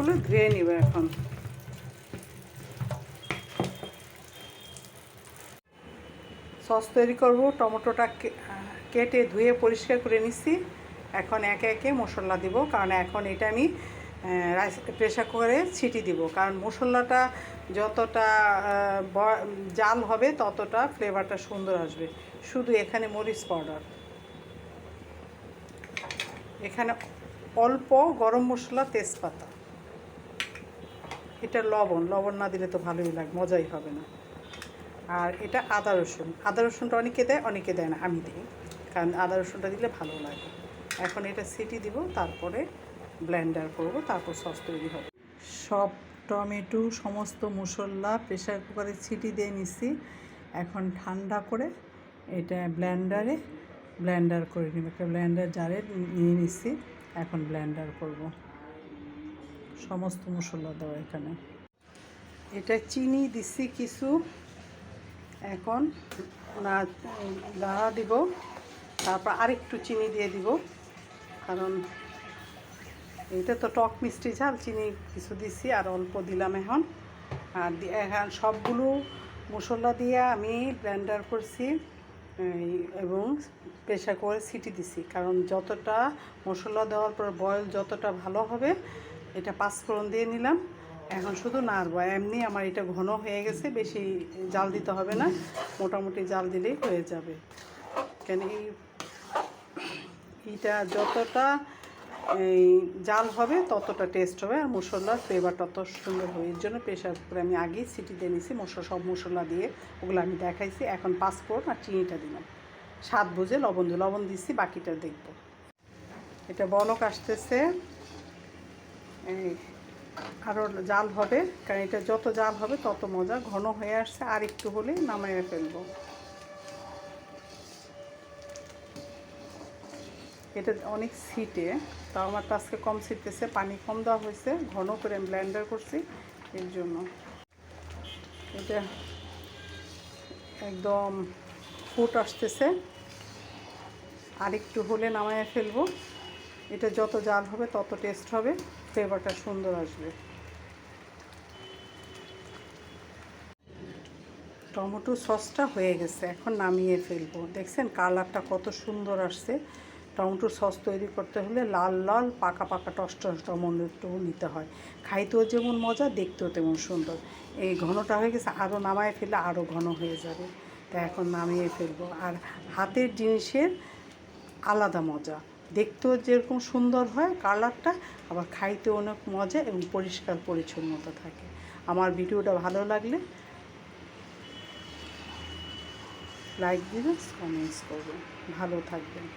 মশলাগুলো ধুয়ে নিব এখন। সস তৈরি করব। টমেটোটা কেটে ধুয়ে পরিষ্কার করে নিচ্ছি। এখন একে একে মশলা দিব, কারণ এখন এটা আমি রাইস প্রেসার কুকারে ছিটি দিব, কারণ মশলাটা যতটা জাল হবে ততটা ফ্লেভারটা সুন্দর আসবে। শুধু এখানে মরিচ পাউডার, এখানে অল্প গরম মশলা, তেজপাতা, এটা লবণ না দিলে তো ভালোই লাগে, মজাই হবে না। আর এটা আদা রসুনটা অনেকে দেয় অনেকে দেয় না, আমি দিই, কারণ আদা রসুনটা দিলে ভালো লাগে। এখন এটা সিটি দিব, তারপরে ব্লেন্ডার করব, তারপর সস তৈরি হবে। সব টমেটো সমস্ত মশলা প্রেসার কুকারে সিটি দিয়ে নিচ্ছি। এখন ঠান্ডা করে এটা ব্লেন্ডার করে নিব। একটা ব্লেন্ডার জারে নিয়ে নিচ্ছি। এখন ব্লেন্ডার করব সমস্ত মশলা দেওয়া। এখানে এটা চিনি দিচ্ছি কিছু, এখন নাড়া দিব, তারপর আরেকটু চিনি দিয়ে দিব, কারণ এটা তো টক মিষ্টি ঝাল, চিনি কিছু দিছি আর অল্প দিলাম এখন। আর এখন সবগুলো মশলা দিয়ে আমি ব্লেন্ডার করছি এবং প্রেসার করে সিটি দিছি, কারণ যতটা মশলা দেওয়ার পর বয়েল যতটা ভালো হবে। এটা পাঁচফোড়ন দিয়ে নিলাম, এখন শুধু নাড়বো। এমনি আমার এটা ঘন হয়ে গেছে, বেশি জাল দিতে হবে না, মোটামুটি জাল দিলেই হয়ে যাবে। কেন এইটা যতটা জাল হবে ততটা টেস্ট হবে, আর মশলার ফ্লেভারটা তত সুন্দর হবে। এর জন্য প্রেশার কুকারে আমি আগেই সিটি দিয়ে নিছি সব মশলা দিয়ে, ওগুলো আমি দেখাইছি। এখন পাঁচফোড়ন আর চিনিটা দিলাম, স্বাদ বুঝে লবণ দিচ্ছি, বাকিটা দেখব। এটা বলক আসতেছে, আরও জাল হবে, কারণ এটা যত জাল হবে তত মজা। ঘন হয়ে আসছে, আর একটু হলে নামাইয়ে ফেলবো। এটা অনেক সিটে, তাও আমার তো আজকে কম সিটতেছে, পানি কম দেওয়া হয়েছে, ঘন করে আমি ব্লেন্ডার করছি এর জন্য। এটা একদম ফুট আসতেছে, আর একটু হলে নামাইয়ে ফেলবো। এটা যত জাল হবে তত টেস্ট হবে, ফ্লেভারটা সুন্দর আসবে। টমেটো সসটা হয়ে গেছে, এখন নামিয়ে ফেলবো। দেখছেন কালারটা কত সুন্দর আসছে। টমেটোর সস তৈরি করতে হলে লাল লাল পাকা পাকা টস টমেটো নিতে হয়, খাইতেও যেমন মজা, দেখতেও তেমন সুন্দর। এই ঘনটা হয়ে গেছে, আরও নামায় ফেললে আরও ঘন হয়ে যাবে, তাই এখন নামিয়ে ফেলবো। আর হাতের জিনিসের আলাদা মজা, দেখতেও যেরকম সুন্দর হয় কালারটা, আবার খাইতেও অনেক মজা এবং পরিষ্কার পরিচ্ছন্নতা থাকে। আমার ভিডিওটা ভালো লাগলে লাইক দিবেন, কমেন্টস করবেন, ভালো থাকবেন।